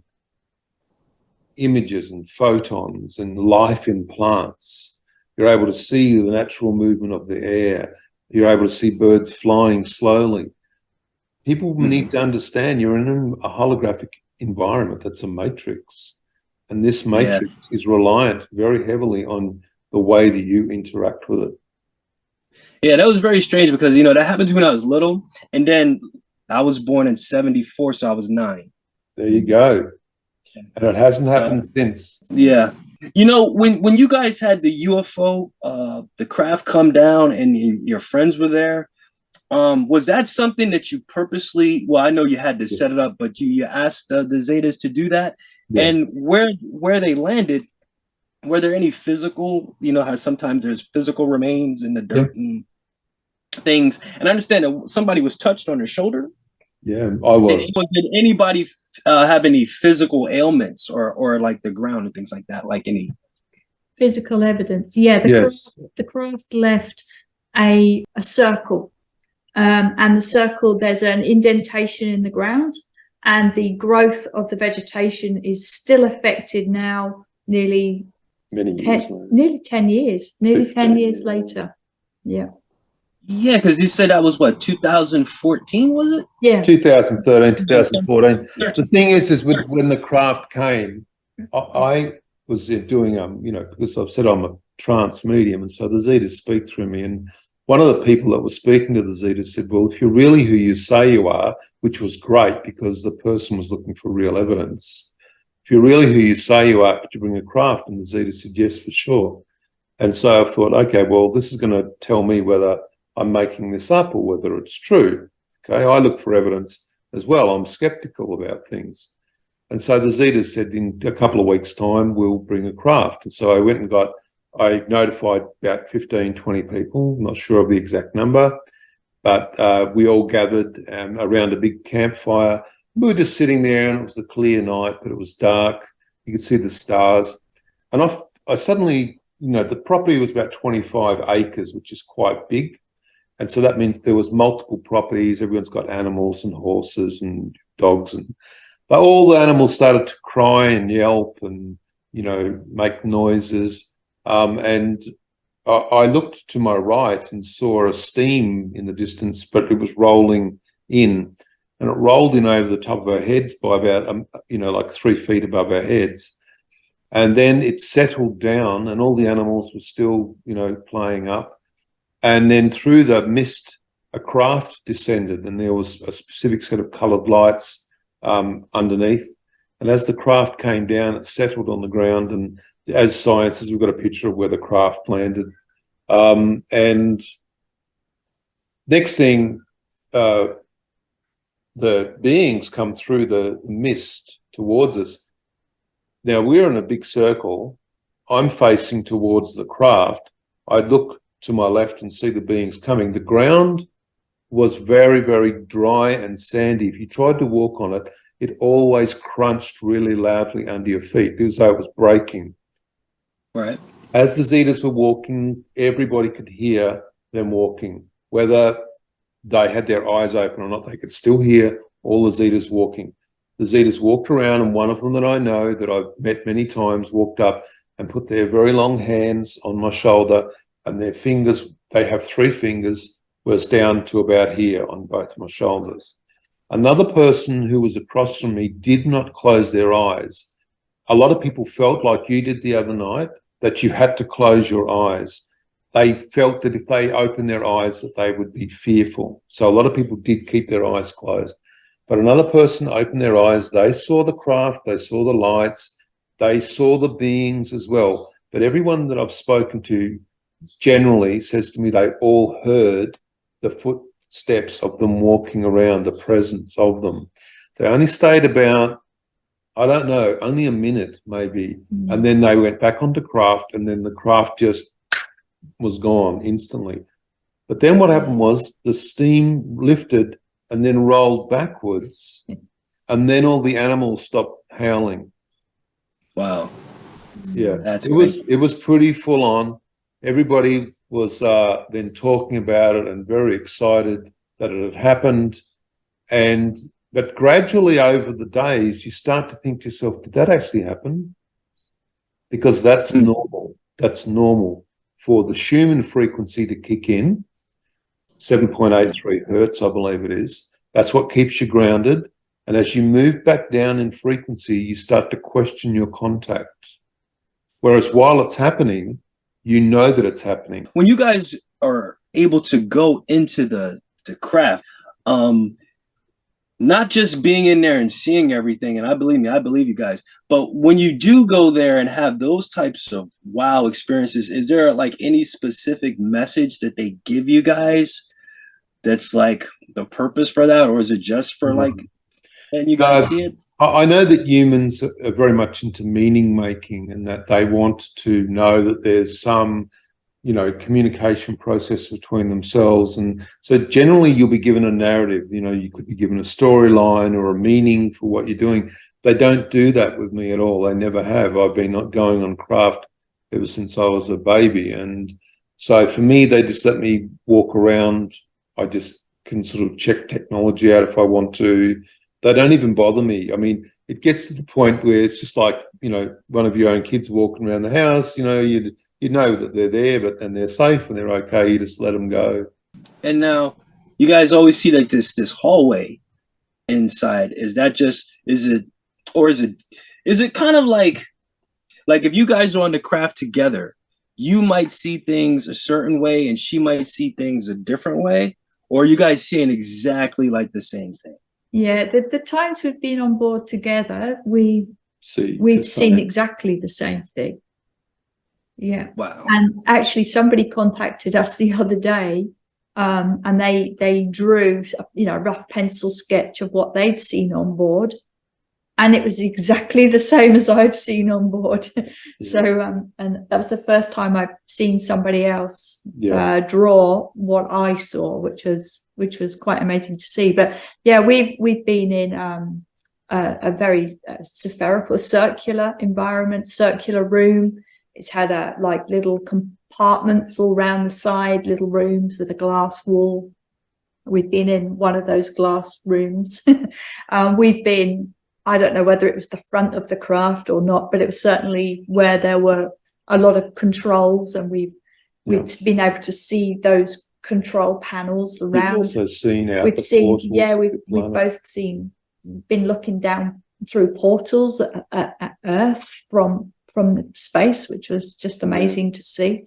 images and photons and life in plants. You're able to see the natural movement of the air. You're able to see birds flying slowly. People need to understand you're in a holographic environment that's a matrix. And this matrix is reliant very heavily on the way that you interact with it. Yeah, that was very strange because, that happened to me when I was little. And then I was born in 74, so I was 9. There you go. And it hasn't happened since. Yeah. When you guys had the UFO, the craft come down and your friends were there, was that something that you purposely, well, I know you had to set it up, but you asked the Zetas to do that? Yeah. And where they landed, were there any physical, how sometimes there's physical remains in the dirt and things? And I understand that somebody was touched on their shoulder. Yeah, I was. Did anybody have any physical ailments or like the ground and things like that? Like any physical evidence? Yeah, the craft left a circle. And the circle, there's an indentation in the ground, and the growth of the vegetation is still affected now, nearly 10 years later. Yeah. Yeah, because you said that was what, 2014, was it? Yeah. 2013, 2014. Yeah. The thing is when the craft came, I was doing, because I've said I'm a trance medium, and so the Zetas speak through me. And one of the people that was speaking to the Zetas said, well, if you're really who you say you are, which was great because the person was looking for real evidence. If you're really who you say you are, could you bring a craft? And the Zetas said, yes, for sure. And so I thought, okay, well, this is going to tell me whether I'm making this up or whether it's true. Okay, I look for evidence as well. I'm skeptical about things. And so the Zetas said in a couple of weeks' time, we'll bring a craft. And so I went and I notified about 15, 20 people, I'm not sure of the exact number, but we all gathered around a big campfire. We were just sitting there, and it was a clear night, but it was dark. You could see the stars. And I suddenly, the property was about 25 acres, which is quite big. And so that means there was multiple properties. Everyone's got animals and horses and dogs. But all the animals started to cry and yelp and, make noises. And I looked to my right and saw a steam in the distance, but it was rolling in. And it rolled in over the top of our heads by about, like 3 feet above our heads. And then it settled down and all the animals were still, playing up. And then through the mist, a craft descended, and there was a specific set of coloured lights underneath. And as the craft came down, it settled on the ground. And as scientists, we've got a picture of where the craft landed. And next thing, the beings come through the mist towards us. Now we're in a big circle. I'm facing towards the craft. I look to my left and see the beings coming. The ground was very, very dry and sandy. If you tried to walk on it, it always crunched really loudly under your feet. It was as though it was breaking. Right. As the Zetas were walking, everybody could hear them walking. Whether they had their eyes open or not, they could still hear all the Zetas walking. The Zetas walked around, and one of them that I know, that I've met many times, walked up and put their very long hands on my shoulder, and their fingers, they have 3 fingers, was down to about here on both my shoulders. Another person who was across from me did not close their eyes. A lot of people felt like you did the other night, that you had to close your eyes. They felt that if they opened their eyes, that they would be fearful. So a lot of people did keep their eyes closed. But another person opened their eyes. They saw the craft, they saw the lights, they saw the beings as well. But everyone that I've spoken to generally says to me they all heard the footsteps of them walking around, the presence of them. They only stayed about, I don't know, only a minute maybe. And then they went back onto craft, and then the craft just was gone instantly. But then what happened was the steam lifted and then rolled backwards, and then all the animals stopped howling. Wow. Yeah, That's it was pretty full on. Everybody was then talking about it and very excited that it had happened. But gradually over the days, you start to think to yourself, did that actually happen? Because that's normal. That's normal for the Schumann frequency to kick in, 7.83 hertz, I believe it is. That's what keeps you grounded. And as you move back down in frequency, you start to question your contact. Whereas while it's happening, you know that it's happening. When you guys are able to go into the craft, not just being in there and seeing everything, and I believe you guys, but when you do go there and have those types of wow experiences, is there like any specific message that they give you guys that's like the purpose for that, or is it just for like, and you guys see it? I know that humans are very much into meaning making, and that they want to know that there's some, communication process between themselves. And so generally you'll be given a narrative, you could be given a storyline or a meaning for what you're doing. They don't do that with me at all. They never have. I've been not going on craft ever since I was a baby. And so for me, they just let me walk around. I just can sort of check technology out if I want to. They don't even bother me. I mean, it gets to the point where it's just like, one of your own kids walking around the house, you know that they're there, and they're safe and they're okay. You just let them go. And now you guys always see like this hallway inside. Is it kind of like if you guys are on the craft together, you might see things a certain way and she might see things a different way, or are you guys seeing exactly like the same thing? Yeah, the times we've been on board together, we've seen exactly the same thing. Yeah. Wow. And actually somebody contacted us the other day, and they drew a rough pencil sketch of what they'd seen on board, and it was exactly the same as I'd seen on board. So and that was the first time I've seen somebody else draw what I saw, which was quite amazing to see. But yeah, we've been in a very spherical, circular environment, circular room. It's had like little compartments all around the side, little rooms with a glass wall. We've been in one of those glass rooms. We've been, I don't know whether it was the front of the craft or not, but it was certainly where there were a lot of controls, and we've been able to see those control panels around. We've also seen out we've seen, we've both seen, been looking down through portals at Earth from space, which was just amazing to see.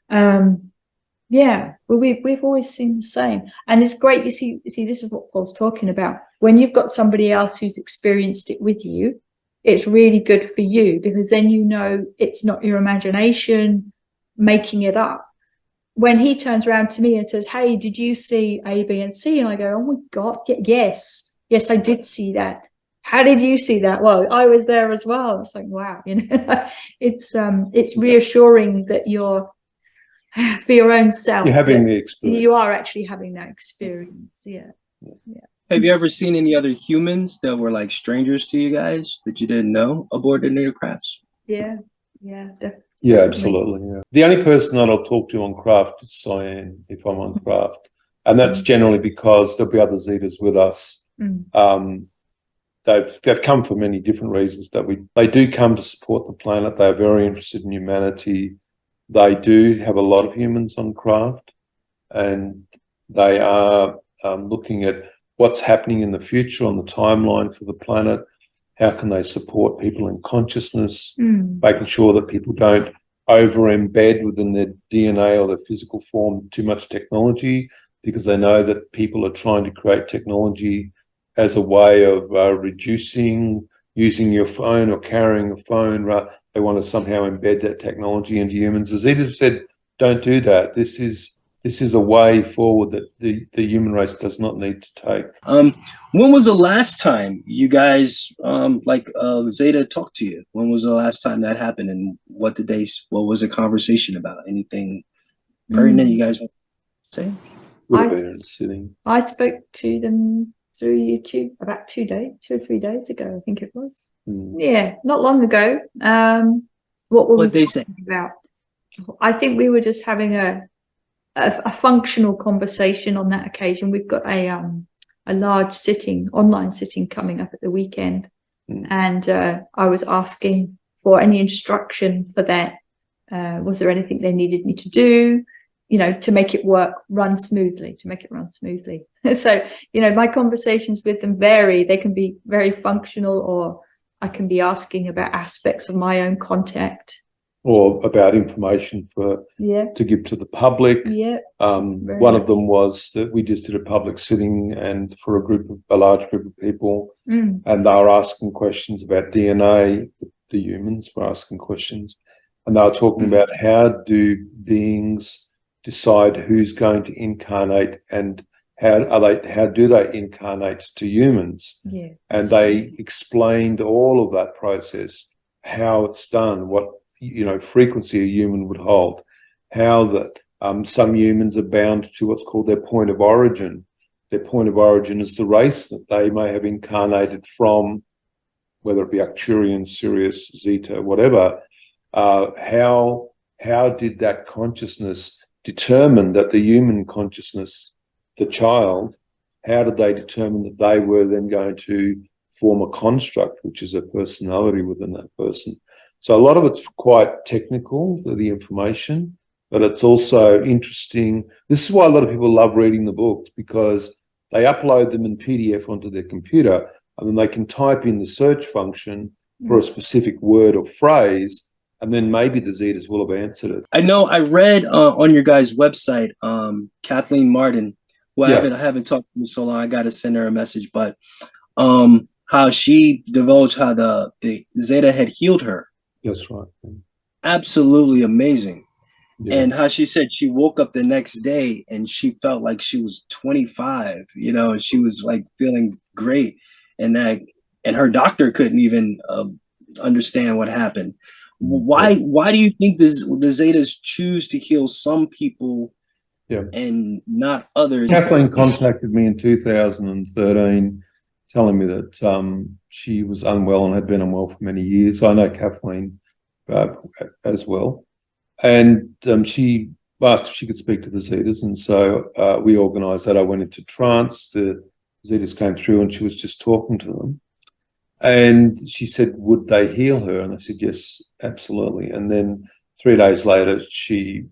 We've always seen the same, and it's great. You see, this is what Paul's talking about. When you've got somebody else who's experienced it with you, it's really good for you, because then it's not your imagination making it up. When he turns around to me and says, "Hey, did you see A, B, and C?" and I go, "Oh my God, yes, I did see that. how did you see that? Well, I was there as well. It's like, wow, it's reassuring that you're for your own self. You're having the experience. You are actually having that experience. Yeah. Have you ever seen any other humans that were like strangers to you guys that you didn't know aboard any of the crafts? Yeah. Definitely. Yeah, absolutely. Yeah. The only person that I'll talk to on craft is Cyan if I'm on craft. And that's generally because there'll be other Zetas with us. They've come for many different reasons, but they do come to support the planet. They're very interested in humanity. They do have a lot of humans on craft, and they are looking at what's happening in the future on the timeline for the planet. How can they support people in consciousness, making sure that people don't over-embed within their DNA or their physical form too much technology, because they know that people are trying to create technology as a way of reducing using your phone or carrying a phone. They want to somehow embed that technology into humans. As Edith said, don't do that. This is a way forward that the human race does not need to take. When was the last time you guys Zeta talked to you? When was the last time that happened, and what was the conversation about? Anything pertinent you guys want to say? Would have been interesting. I spoke to them through YouTube about 2 or 3 days ago, I think it was. Yeah, not long ago. What were we talking about? I think we were just having a functional conversation on that occasion. We've got a large online sitting coming up at the weekend, and I was asking for any instruction for that. Was there anything they needed me to do, to make it run smoothly, So, my conversations with them vary. They can be very functional, or I can be asking about aspects of my own contact. Or about information to give to the public. One of them was that we just did a public sitting and for a large group of people, and they were asking questions about DNA. The humans were asking questions, and they were talking about how do beings decide who's going to incarnate, and how do they incarnate to humans? And they explained all of that process, how it's done, what frequency a human would hold, how that some humans are bound to what's called their point of origin. Their point of origin is the race that they may have incarnated from, whether it be Arcturian, Sirius, Zeta, whatever. How did that consciousness determine that the human consciousness, the child, how did they determine that they were then going to form a construct, which is a personality within that person? So a lot of it's quite technical, the information, but it's also interesting. This is why a lot of people love reading the books, because they upload them in PDF onto their computer, and then they can type in the search function for a specific word or phrase, and then maybe the Zetas will have answered it. I know I read on your guys' website, Kathleen Martin, who I haven't talked to in so long. I got to send her a message, but how she divulged how the Zeta had healed her. That's right. Absolutely amazing. Yeah. And how she said she woke up the next day and she felt like she was 25, and she was like feeling great, and her doctor couldn't even understand what happened. Why do you think the Zetas choose to heal some people and not others? Kathleen contacted me in 2013 telling me that she was unwell and had been unwell for many years. I know Kathleen as well. And she asked if she could speak to the Zetas. And so we organised that. I went into trance. The Zetas came through and she was just talking to them. And she said, would they heal her? And I said, yes, absolutely. And then 3 days later,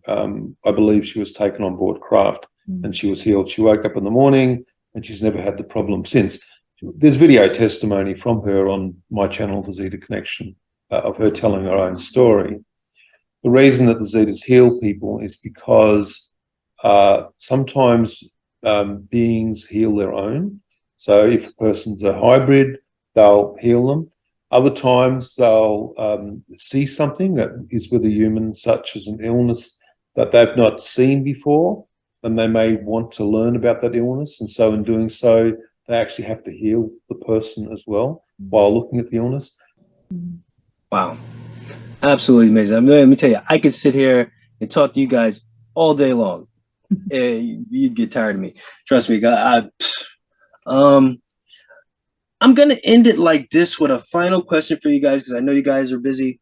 I believe she was taken on board craft and she was healed. She woke up in the morning and she's never had the problem since. There's video testimony from her on my channel, The Zeta Connection, of her telling her own story. The reason that the Zetas heal people is because sometimes beings heal their own. So if a person's a hybrid, they'll heal them. Other times they'll see something that is with a human, such as an illness that they've not seen before, and they may want to learn about that illness. And so in doing so, they actually have to heal the person as well. while looking at the illness. Wow. Absolutely amazing. I mean, let me tell you, I could sit here and talk to you guys all day long. You'd get tired of me. Trust me. I'm going to end it like this with a final question for you guys, because I know you guys are busy.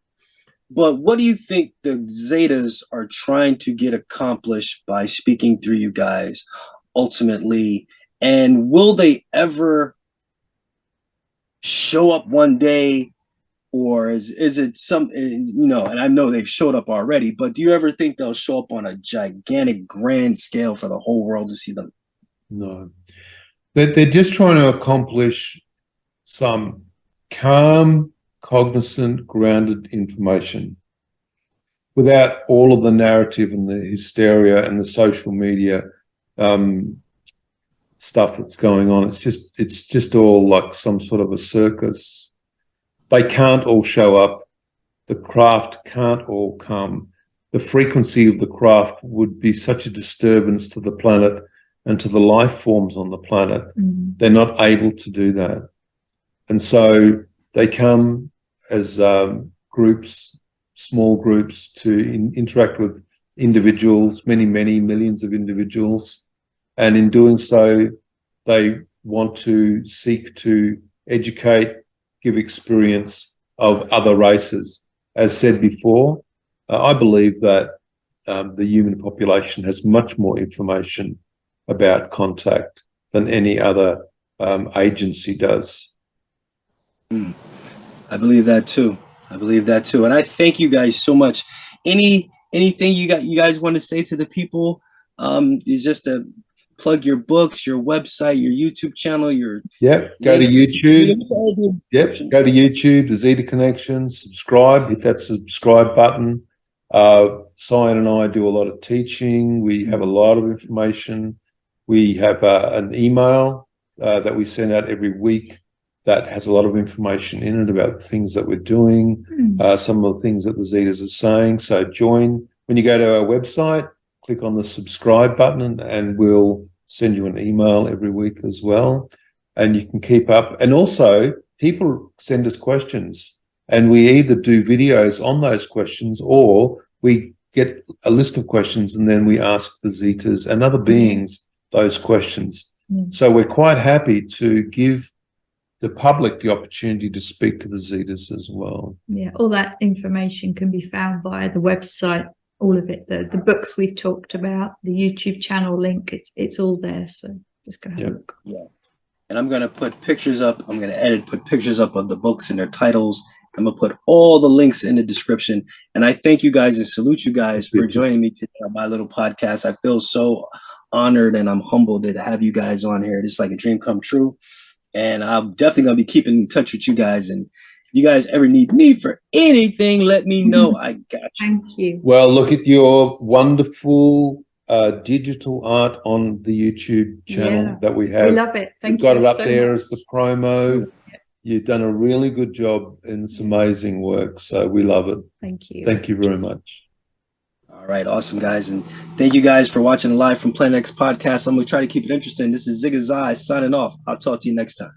But what do you think the Zetas are trying to get accomplished by speaking through you guys ultimately? And will they ever show up one day, or is it some, and I know they've showed up already, but do you ever think they'll show up on a gigantic grand scale for the whole world to see them? No. They're just trying to accomplish some calm, cognizant, grounded information without all of the narrative and the hysteria and the social media stuff that's going on. It's just all like some sort of a circus. They can't all show up. The craft can't all come. The frequency of the craft would be such a disturbance to the planet and to the life forms on the planet. They're not able to do that. And so they come as groups, small groups, to interact with individuals, many millions of individuals. And in doing so, they want to seek to educate, give experience of other races. As said before, I believe that the human population has much more information about contact than any other agency does. I believe that too. And I thank you guys so much. Anything you guys want to say to the people? Is just to plug your books, your website, your YouTube channel, your go to YouTube. Go to YouTube, the Zeta Connection, subscribe, hit that subscribe button. Zaahir and I do a lot of teaching. We have a lot of information. We have an email that we send out every week that has a lot of information in it about the things that we're doing, some of the things that the Zetas are saying. So join. When you go to our website, click on the subscribe button and we'll send you an email every week as well. And you can keep up. And also, people send us questions and we either do videos on those questions or we get a list of questions and then we ask the Zetas and other beings those questions. So we're quite happy to give the public the opportunity to speak to the Zetas as well. Yeah, all that information can be found via the website, all of it, the books we've talked about, the YouTube channel link, it's all there. So just go have a look. Yeah. And I'm going to put pictures up. I'm going to put pictures up of the books and their titles. I'm going to put all the links in the description. And I thank you guys and salute you guys for joining me today on my little podcast. I feel so honored and I'm humbled to have you guys on here. It's like a dream come true. And I'm definitely going to be keeping in touch with you guys. And you guys ever need me for anything, let me know. I got you. Thank you. Well, look at your wonderful digital art on the YouTube channel that we have. We love it. Thank you. We've got it up so there much. as the promo. You've done a really good job and it's amazing work. So we love it. Thank you. Thank you very much. All right. Awesome, guys. And thank you guys for watching the Live from Planet X podcast. I'm going to try to keep it interesting. This is Zaahir signing off. I'll talk to you next time.